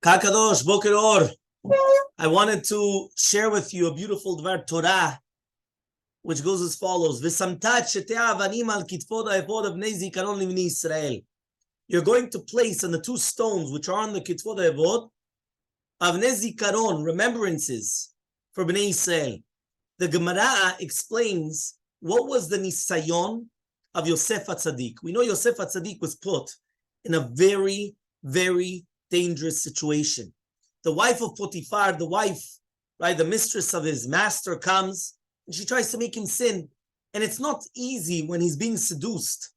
Kakadosh, Boker Or. I wanted to share with you a beautiful Dvar Torah, which goes as follows. You're going to place on the two stones which are on the Kitvot HaEvod, Avnei Zikaron, remembrances for Bnei Israel. The Gemara explains what was the Nisayon of Yosef HaTzadik. We know Yosef HaTzadik was put in a very, very dangerous situation. The wife of Potiphar, the mistress of his master comes and she tries to make him sin. And it's not easy when he's being seduced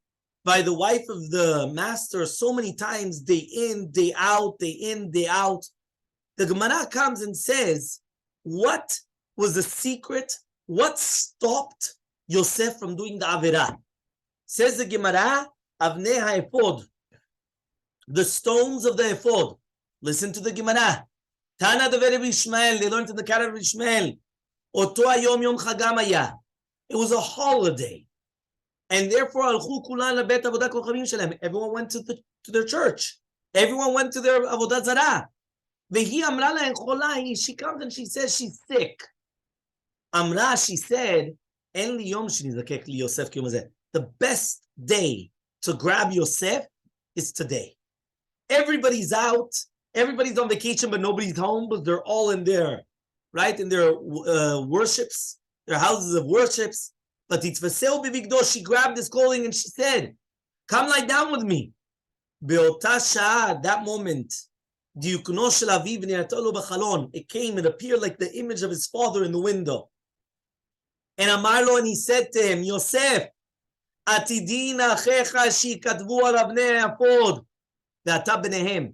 by the wife of the master so many times, day in, day out, day in, day out. The Gemara comes and says, what was the secret? What stopped Yosef from doing the Avirah? Says the Gemara, Avnei HaEphod, the stones of the Ephod. Listen to the Gemara. Tana de Rabbi Ishmael, they learned in the Karad of Ishmael. Oto hayom yom chagam haya. It was a holiday. And therefore, alchu kulan lebet avodat kochavim shelem. Everyone went to their church. Everyone went to their avodat zarah. Vehi amra lahen chola. She comes and she says she's sick. Amra, she said, en li yom shenizakek li Yosef ki yom hazeh. The best day to grab Yosef is today. Everybody's out. Everybody's on vacation, but nobody's home, but they're all in there, right? In their worships, their houses of worships. But she grabbed his clothing and she said, come lie down with me. That moment, it came, it appeared like the image of his father in the window. And Amarlo, and he said to him, Yosef, Atidina achecha shikatvu al avnei ha'efod ve'ata b'nehem.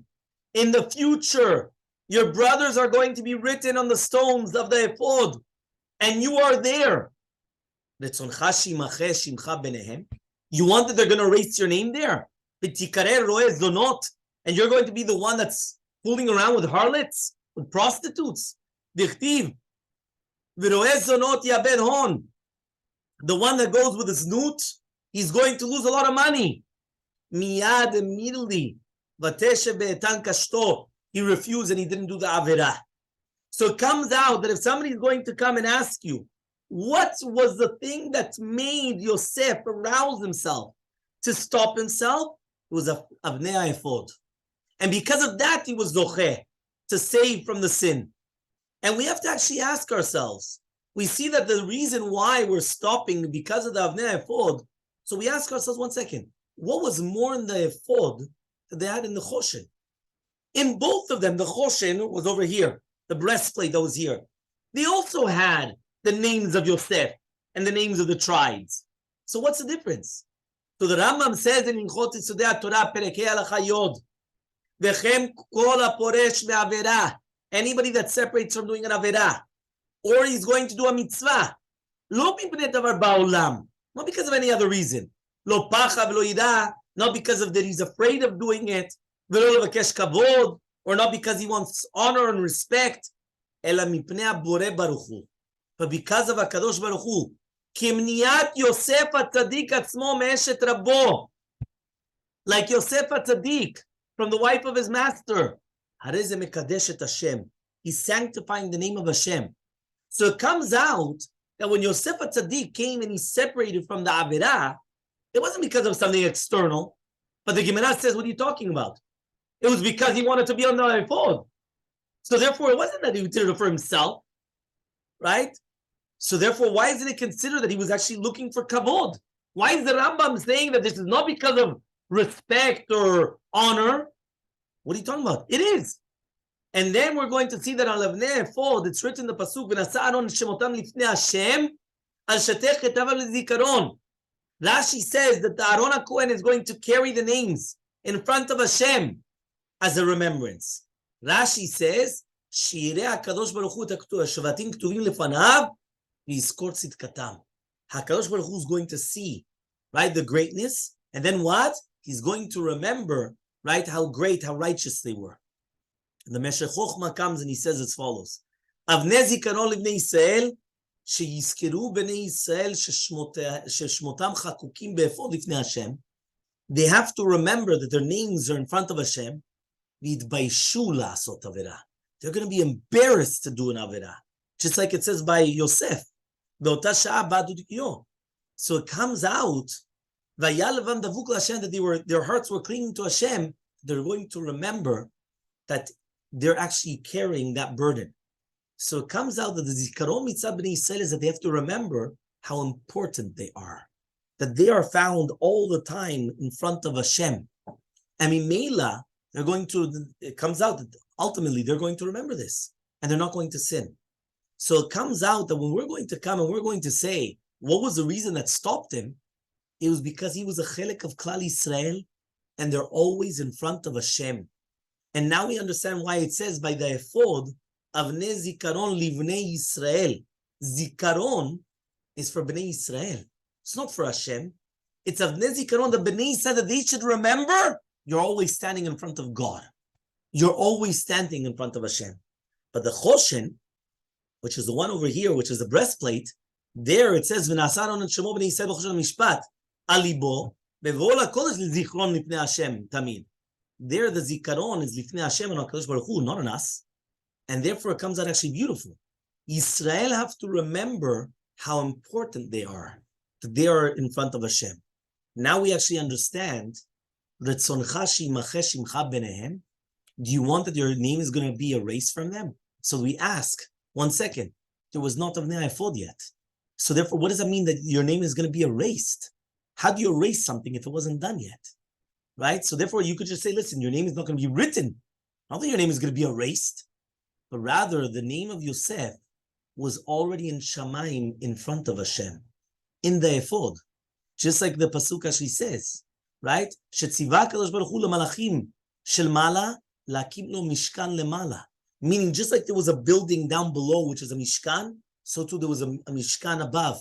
In the future, your brothers are going to be written on the stones of the ephod, and you are there. You want that they're going to erase your name there? And you're going to be the one that's fooling around with harlots, with prostitutes. The one that goes with his nut, he's going to lose a lot of money. Miyad, immediately. He refused and he didn't do the Avirah. So it comes out that if somebody is going to come and ask you, what was the thing that made Yosef arouse himself to stop himself? It was Avnei HaEphod. And because of that, he was Zocheh, to save from the sin. And we have to actually ask ourselves, we see that the reason why we're stopping because of the Avnei HaEphod, so we ask ourselves, one second, what was more in the Ephod that they had in the Choshen? In both of them, the Choshen was over here, the breastplate that was here. They also had the names of Yosef and the names of the tribes. So what's the difference? So the Rambam says in Inchot Yisodei Torah, Perekei Halacha Yod, V'chem kol haporesh me'averah, anybody that separates from doing an averah, or he's going to do a mitzvah, lo mipnei davar ba'olam, not because of any other reason, lo pacha v'lo yida, not because of that he's afraid of doing it, v'lo levakesh kavod, or not because he wants honor and respect, ela mipnei haboreh baruch hu, but because of HaKadosh Baruch Hu, kimniyat Yosef HaTzadik atzmo me'eshet rabo, like Yosef HaTzadik from the wife of his master, harei ze mekadesh et Hashem, he's sanctifying the name of Hashem. So it comes out that when Yosef HaTzadik came and he separated from the Avirah, it wasn't because of something external, but the Gemara says, what are you talking about? It was because he wanted to be on the ephod. So therefore, it wasn't that he did it for himself, right? So therefore, why isn't it considered that he was actually looking for kavod? Why is the Rambam saying that this is not because of respect or honor? What are you talking about? It is. And then we're going to see that on Avnei HaEphod, it's written in the pasuk, "V'nasa Aaron shemotam lifnei Hashem al shetech chetav lezikaron." Rashi says that the Aaron HaKohen is going to carry the names in front of Hashem as a remembrance. Rashi says, "Shirei HaKadosh Baruch Hu shvatim ktuvim lefanav v'yizkor tzidkatam." HaKadosh Baruch Hu is going to see, right, the greatness, and then what? He's going to remember, right, how great, how righteous they were. And the Meshech Chochmah comes and he says as follows: Avnei zikaron libnei Yisrael sheyizkeru bnei Yisrael sheshmotam chakukim be'efod lifnei Hashem. They have to remember that their names are in front of Hashem. v'yitbaishu la'asot avera. They're going to be embarrassed to do an avera. Just like it says by Yosef. Be'ota sha'a ba'adu dikyo. So it comes out that their hearts were clinging to Hashem. They're going to remember that they're actually carrying that burden. So it comes out that the zikaron mitzad bnei Yisrael is that they have to remember how important they are, that they are found all the time in front of Hashem. I mean, Mela, it comes out that ultimately they're going to remember this and they're not going to sin. So it comes out that when we're going to come and we're going to say, what was the reason that stopped him? It was because he was a chelik of Klal Yisrael and they're always in front of Hashem. And now we understand why it says by the ephod, Avnei Zikaron Livnei Yisrael. Zikaron is for Bnei Yisrael. It's not for Hashem. It's Avnei Zikaron, the Bnei said that they should remember you're always standing in front of God. You're always standing in front of Hashem. But the Choshen, which is the one over here, which is the breastplate, there it says, V'nasaron et Shemo Bnei Yisrael b'choshen mishpat, alibo, bevola kodesh l'zichron lipnei Hashem tamid. There the zikaron is lifnei Hashem and HaKadosh Baruch Hu, not on us. And therefore it comes out actually beautiful. Yisrael have to remember how important they are, that they are in front of Hashem. Now we actually understand, Retzoncha she'imacheh shimcha b'nehem. Do you want that your name is going to be erased from them? So we ask, 1 second, there was not Avnei Ephod yet. So therefore, what does that mean that your name is going to be erased? How do you erase something if it wasn't done yet? Right? So therefore, you could just say, listen, your name is not going to be written. I don't think your name is going to be erased. But rather, the name of Yosef was already in Shamayim in front of Hashem, in the ephod. Just like the Pasuk actually says, right? Shetziva Kadosh Baruch Hu lemalachim shel mala lakim lo mishkan lemala. Meaning, just like there was a building down below, which is a mishkan, so too there was a mishkan above.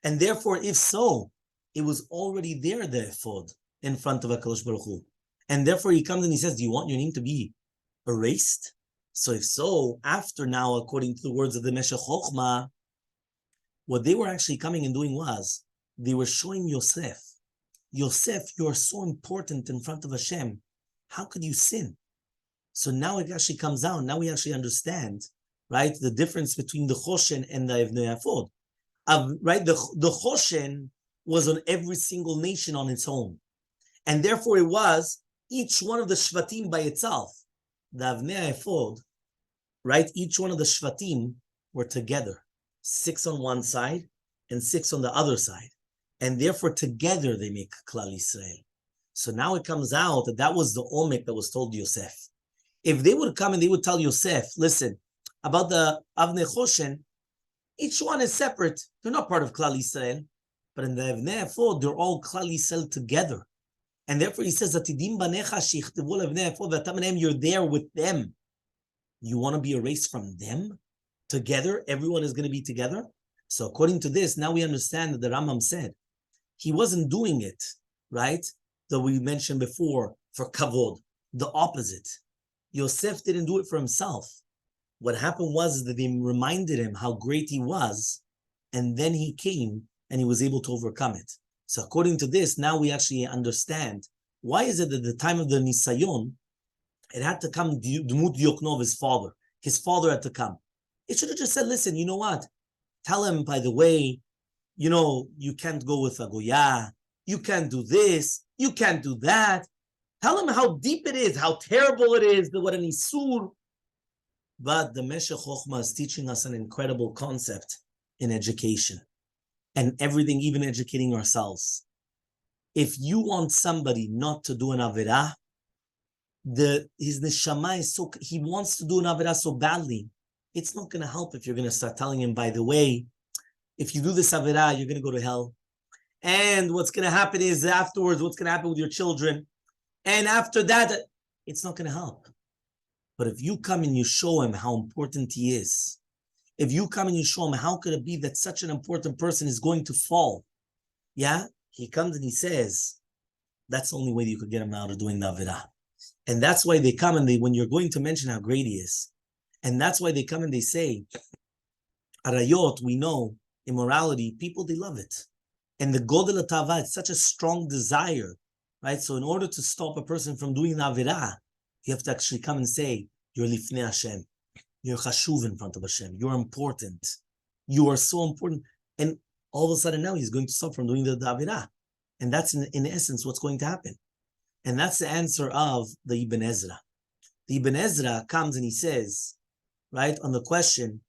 And therefore, if so, it was already there, the ephod, in front of HaKadosh Baruch Hu. And therefore, he comes and he says, do you want your name to be erased? So if so, after now, according to the words of the Meshech Chochmah, what they were actually coming and doing was, they were showing Yosef, Yosef, you are so important in front of Hashem. How could you sin? So now it actually comes out. Now we actually understand, right, the difference between the Choshen and the Avnei Ephod. Right, the Choshen was on every single nation on its own. And therefore it was each one of the Shvatim by itself. The Avnei Ephod, right, each one of the Shvatim were together. 6 on one side and 6 on the other side. And therefore together they make Klal Yisrael. So now it comes out that that was the omek that was told Yosef. If they would come and they would tell Yosef, listen, about the Avnei Choshen, each one is separate. They're not part of Klal Yisrael. But in the Avnei Ephod, they're all Klal Yisrael together. And therefore he says, Atidim banecha shichtavu le'avnei ephod v'atam b'nehem, you're there with them. You want to be erased from them? Together, everyone is going to be together? So according to this, now we understand that the Rambam said, he wasn't doing it, right? That we mentioned before, for kavod. The opposite. Yosef didn't do it for himself. What happened was that they reminded him how great he was, and then he came and he was able to overcome it. So according to this, now we actually understand why is it that at the time of the Nisayon, it had to come Dmut Yoknov, his father. His father had to come. It should have just said, listen, you know what? Tell him, by the way, you know, you can't go with a Goya. You can't do this. You can't do that. Tell him how deep it is, how terrible it is, what an Isur. But the Meshech Chochmah is teaching us an incredible concept in education and everything, even educating ourselves. If you want somebody not to do an Avirah, his neshama is so, he wants to do an Avirah so badly, it's not going to help if you're going to start telling him, by the way, if you do this Avirah, you're going to go to hell. And what's going to happen is afterwards, what's going to happen with your children? And after that, it's not going to help. But if you come and you show him how important he is, if you come and you show him how could it be that such an important person is going to fall, yeah, he comes and he says, that's the only way you could get him out of doing the Avirah. And that's why they come and when you're going to mention how great he is, and that's why they come and they say, Arayot, we know, immorality, people, they love it. And the Godel Tava, it's such a strong desire, right? So in order to stop a person from doing the Avirah, You have to actually come and say, you're lifnei Hashem. You're chashuv in front of Hashem. You're important. You are so important. And all of a sudden now he's going to stop from doing the Avirah. And that's in essence what's going to happen. And that's the answer of the Ibn Ezra. The Ibn Ezra comes and he says, right, on the question,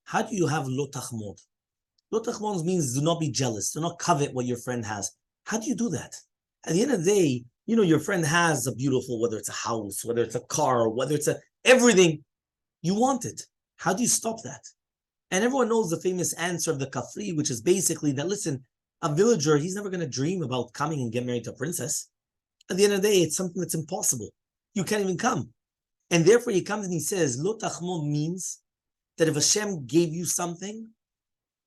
how do you have lo tachmod? Lo tachmod means do not be jealous, do not covet what your friend has. How do you do that? At the end of the day, you know, your friend has a beautiful, whether it's a house, whether it's a car, whether it's everything, you want it. How do you stop that? And everyone knows the famous answer of the Kafri, which is basically that, listen, a villager, he's never going to dream about coming and get married to a princess. At the end of the day, it's something that's impossible. You can't even come. And therefore he comes and he says, Lo tachmod means that if Hashem gave you something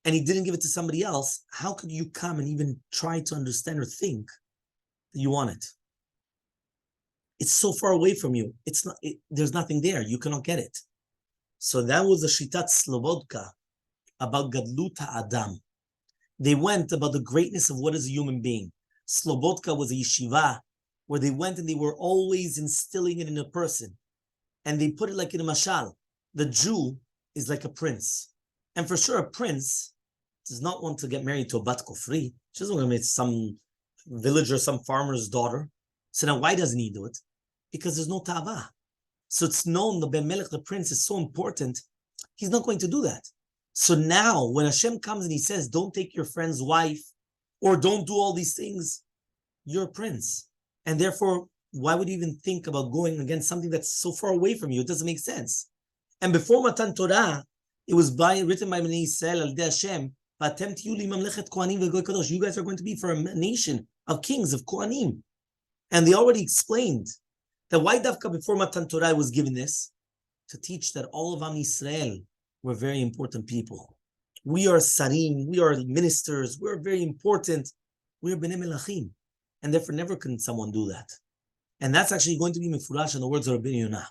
and he didn't give it to somebody else, how could you come and even try to understand or think that you want it? It's so far away from you. There's nothing there. You cannot get it. So that was the Shitat Slobodka about Gadlut Adam. They went about the greatness of what is a human being. Slobodka was a yeshiva where they went and they were always instilling it in a person. And they put it like in a mashal. The Jew is like a prince. And for sure, a prince does not want to get married to a bat kofri. She doesn't want to marry some villager, some farmer's daughter. So now why doesn't he do it? Because there's no ta'ava. So it's known the Ben Melech, the prince, is so important. He's not going to do that. So now when Hashem comes and he says, don't take your friend's wife or don't do all these things, you're a prince. And therefore, why would you even think about going against something that's so far away from you? It doesn't make sense. And before Matan Torah, it was written by Bnei Yisrael, al Hashem, you guys are going to be for a nation of kings, of Kohanim. And they already explained that why Davka before Matan Torah was given this? To teach that all of Am Yisrael were very important people. We are Sarim, we are ministers, we're very important. We are Bnei Melachim. And therefore never can someone do that. And that's actually going to be Mefurash in the words of Rabbi Yonah.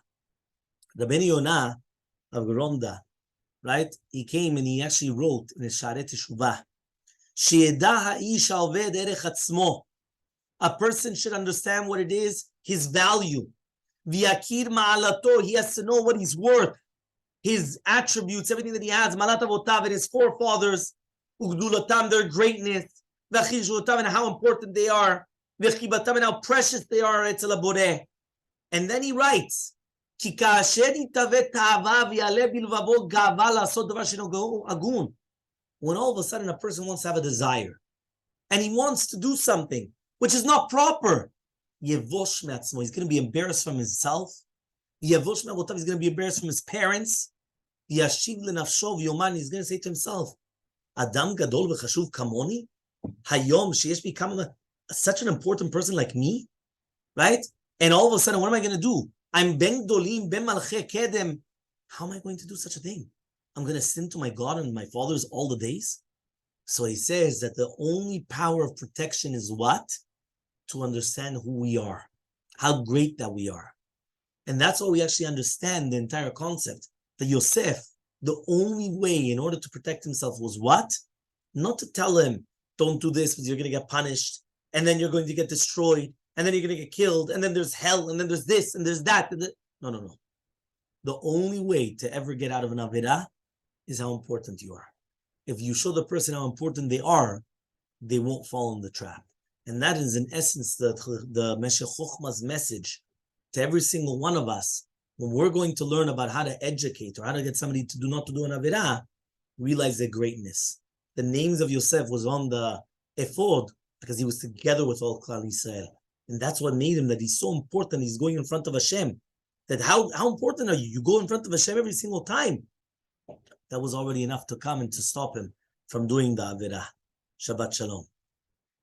Rabbi Yonah of Geronda, right? He came and he actually wrote in his Sha'arei Teshuvah, She'edah ha'ish ha'oved erech atzmo. A person should understand what it is, his value. V'yakir ma'alato, he has to know what he's worth, his attributes, everything that he has. Ma'alat avotav, and his forefathers, ugdulatam, their greatness, v'chishulatam, and how important they are, v'chibatam, and how precious they are, etzel haboreh. And then he writes, Ki ka'asher yitaveh ta'ava v'yaleh bilvavo ga'ava la'asot davar she'eno agun. When all of a sudden a person wants to have a desire, and he wants to do something which is not proper, yevosh me'atzmo, he's going to be embarrassed from himself. Yevosh me'avotav, he's going to be embarrassed from his parents. Yashiv lenafsho v'yoman, he's going to say to himself, Adam gadol v'chashuv kamoni, hayom sheyesh become such an important person like me, right? And all of a sudden, what am I going to do? I'm ben gdolim, ben malchei kedem. How am I going to do such a thing? I'm going to sin to my God and my fathers all the days? So he says that the only power of protection is what? To understand who we are, how great that we are. And that's why we actually understand the entire concept, that Yosef, the only way in order to protect himself was what? Not to tell him, don't do this because you're going to get punished, and then you're going to get destroyed, and then you're going to get killed, and then there's hell, and then there's this, and there's that. No. The only way to ever get out of an Avirah is how important you are. If you show the person how important they are, they won't fall in the trap. And that is, in essence, the Meshech Chochma's message to every single one of us. When we're going to learn about how to educate or how to get somebody to not to do an Avirah, realize their greatness. The names of Yosef was on the ephod because he was together with all Klal Yisrael. And that's what made him that he's so important. He's going in front of Hashem. That how important are you? You go in front of Hashem every single time. That was already enough to come and to stop him from doing the Avirah. Shabbat Shalom.